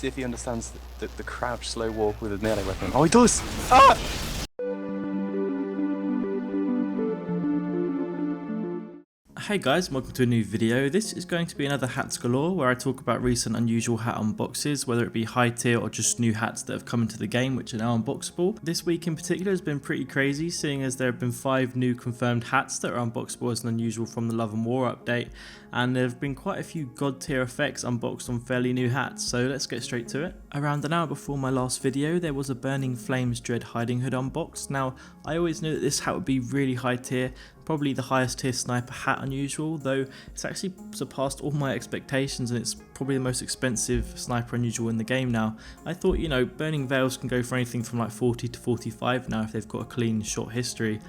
See if he understands the crouch slow walk with a melee weapon. Oh, he does! Ah! Hey guys, welcome to a new video. This is going to be another Hats Galore where I talk about recent unusual hat unboxes, whether it be high tier or just new hats that have come into the game which are now unboxable. This week in particular has been pretty crazy, seeing as there have been 5 new confirmed hats that are unboxable as an unusual from the Love and War update, and there have been quite a few god tier effects unboxed on fairly new hats, so let's get straight to it. Around an hour before my last video there was a Burning Flames Dread Hiding Hood unboxed. Now I always knew that this hat would be really high tier, probably the highest tier sniper hat unusual, though it's actually surpassed all my expectations and it's probably the most expensive sniper unusual in the game now. I thought, you know, Burning Veils can go for anything from like 40 to 45 now if they've got a clean short history,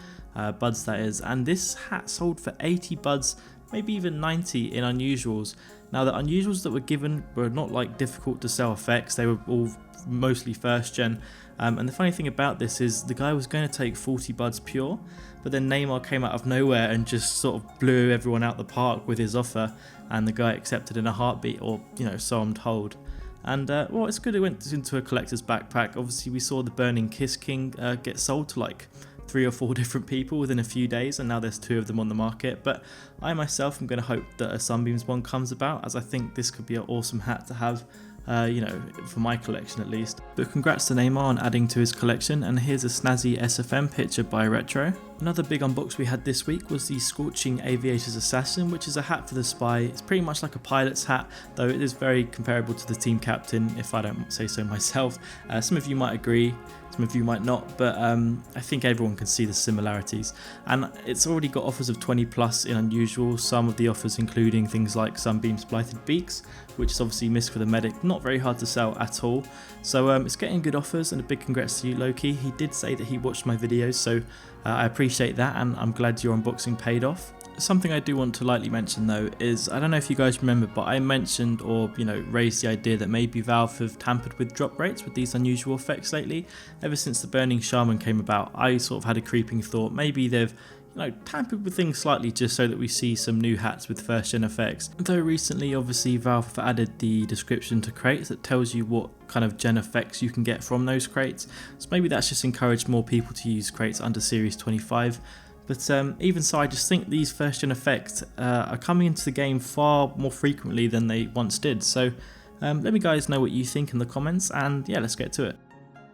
buds that is, and this hat sold for 80 buds, maybe even 90 in unusuals. Now the unusuals that were given were not like difficult to sell effects, they were all mostly first gen. And the funny thing about this is the guy was going to take 40 buds pure, but then Neymar came out of nowhere and just sort of blew everyone out the park with his offer, and the guy accepted in a heartbeat, or you know, so I'm told. And well, it's good it went into a collector's backpack. Obviously we saw the Burning Kiss King get sold to like 3 or 4 different people within a few days, and now there's 2 of them on the market. But I myself am going to hope that a Sunbeam's one comes about, as I think this could be an awesome hat to have, you know, for my collection at least. But congrats to Neymar on adding to his collection, and here's a snazzy SFM picture by Retro. Another big unbox we had this week was the Scorching Aviators Assassin, which is a hat for the spy. It's pretty much like a pilot's hat, though it is very comparable to the team captain, if I don't say so myself. Some of you might agree, some of you might not, but I think everyone can see the similarities. And it's already got offers of 20 plus in unusual, some of the offers including things like Sunbeam's Blighted Beaks, which is obviously missed for the medic, not very hard to sell at all. So it's getting good offers, and a big congrats to you, Loki. He did say that he watched my videos, so I appreciate that, and I'm glad your unboxing paid off. Something I do want to lightly mention though is, I don't know if you guys remember, but I mentioned, or you know, raised the idea that maybe Valve have tampered with drop rates with these unusual effects lately. Ever since the Burning Shaman came about, I sort of had a creeping thought maybe they've, you know, tampered with things slightly just so that we see some new hats with first gen effects. Though recently obviously Valve have added the description to crates that tells you what kind of gen effects you can get from those crates, so maybe that's just encouraged more people to use crates under Series 25. But even so, I just think these first gen effects are coming into the game far more frequently than they once did. So let me guys know what you think in the comments, and yeah, let's get to it.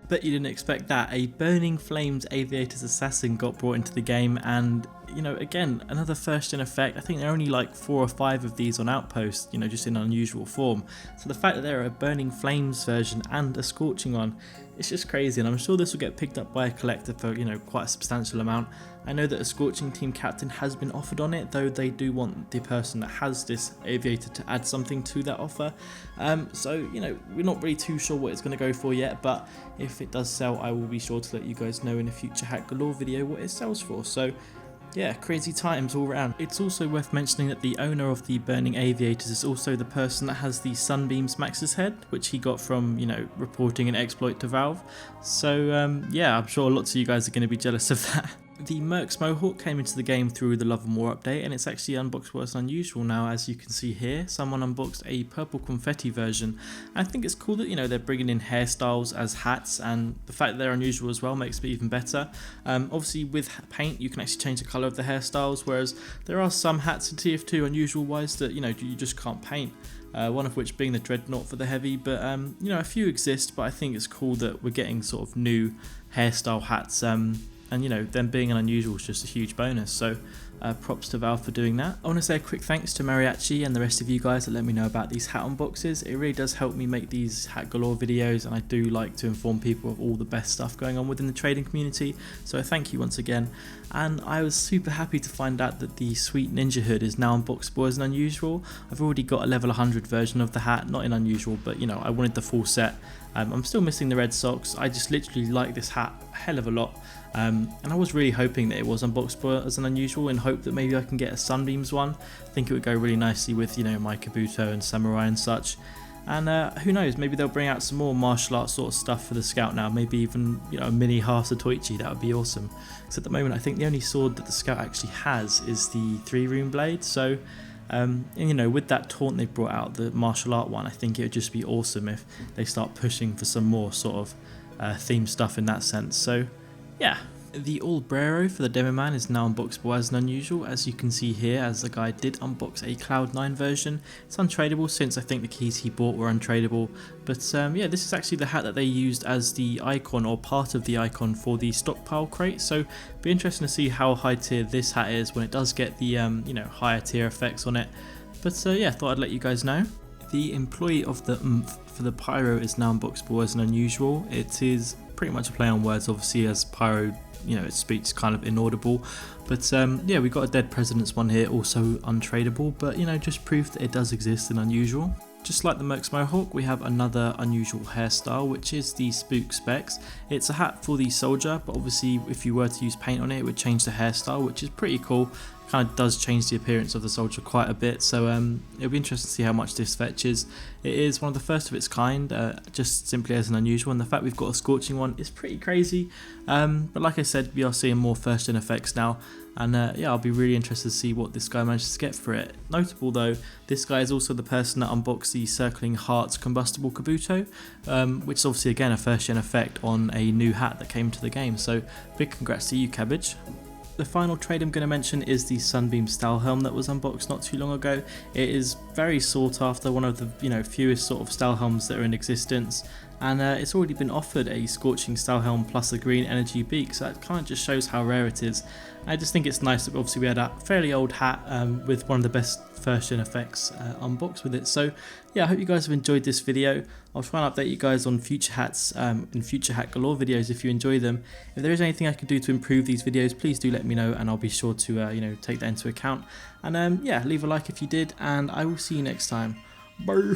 Bet you didn't expect that. A Burning Flames Aviators Assassin got brought into the game, and you know, again, another first gen effect. I think there are only like 4 or 5 of these on Outpost, you know, just in unusual form. So the fact that there are a Burning Flames version and a Scorching one, it's just crazy, and I'm sure this will get picked up by a collector for, you know, quite a substantial amount. I know that a Scorching team captain has been offered on it, though they do want the person that has this Aviator to add something to that offer. So, you know, we're not really too sure what it's going to go for yet, but if it does sell, I will be sure to let you guys know in a future Hat Galore video what it sells for. So yeah, crazy times all around. It's also worth mentioning that the owner of the Burning Aviators is also the person that has the Sunbeam's Max's head, which he got from, you know, reporting an exploit to Valve. So yeah, I'm sure lots of you guys are going to be jealous of that. The Mercs Mohawk came into the game through the Love and War update, and it's actually unboxable as unusual now, as you can see here. Someone unboxed a purple confetti version. I think it's cool that, you know, they're bringing in hairstyles as hats, and the fact that they're unusual as well makes it even better. Obviously with paint you can actually change the colour of the hairstyles, whereas there are some hats in TF2 unusual wise that, you know, you just can't paint. One of which being the Dreadnought for the heavy, but you know, a few exist, but I think it's cool that we're getting sort of new hairstyle hats. And you know, them being an unusual is just a huge bonus, so props to Valve for doing that. I want to say a quick thanks to Mariachi and the rest of you guys that let me know about these hat unboxes. It really does help me make these Hat Galore videos, and I do like to inform people of all the best stuff going on within the trading community, so thank you once again. And I was super happy to find out that the Sweet Ninja Hood is now unboxable as an unusual. I've already got a level 100 version of the hat, not in unusual, but you know, I wanted the full set. I'm still missing the red socks. I just literally like this hat a hell of a lot. And I was really hoping that it was unboxable as an unusual, in hope that maybe I can get a Sunbeam's one. I think it would go really nicely with, you know, my Kabuto and Samurai and such. And who knows, maybe they'll bring out some more martial arts sort of stuff for the Scout now, maybe even, you know, a mini Hasa Toichi. That would be awesome. Because at the moment I think the only sword that the Scout actually has is the 3-rune blade, so And you know, with that taunt they brought out, the martial art one, I think it would just be awesome if they start pushing for some more sort of theme stuff in that sense. So yeah. The Albrero for the Demo Man is now unboxable as an unusual, as you can see here, as the guy did unbox a Cloud9 version. It's untradeable since I think the keys he bought were untradeable, but yeah, this is actually the hat that they used as the icon or part of the icon for the stockpile crate, so be interesting to see how high tier this hat is when it does get the you know, higher tier effects on it. But yeah, thought I'd let you guys know. The Employee of the for the Pyro is now unboxable as an unusual. It is pretty much a play on words, obviously, as Pyro, you know, its speech is kind of inaudible, but yeah, we got a Dead President's one here, also untradeable, but you know, just proof that it does exist in unusual. Just like the Mercs Mohawk, we have another unusual hairstyle, which is the Spook Specs. It's a hat for the soldier, but obviously if you were to use paint on it, it would change the hairstyle, which is pretty cool. Kind of does change the appearance of the soldier quite a bit, so it'll be interesting to see how much this fetches. It is one of the first of its kind, just simply as an unusual, and the fact we've got a Scorching one is pretty crazy. But like I said, we are seeing more first gen effects now, and yeah, I'll be really interested to see what this guy manages to get for it. Notable though, this guy is also the person that unboxed the Circling Hearts Combustible Kabuto, which is obviously again a first gen effect on a new hat that came to the game, so big congrats to you, Cabbage. The final trade I'm going to mention is the Sunbeam Style Helm that was unboxed not too long ago. It is very sought after, one of the fewest sort of style helms that are in existence, and it's already been offered a Scorching Style Helm plus a green energy beak, so that kind of just shows how rare it is. I just think it's nice that obviously we had a fairly old hat with one of the best first gen effects unboxed with it. So yeah, I hope you guys have enjoyed this video. I'll try and update you guys on future hats in future Hat Galore videos if you enjoy them. If there is anything I can do to improve these videos, please do let me know, and I'll be sure to you know, take that into account. And yeah, leave a like if you did, and I will see you next time. Bye.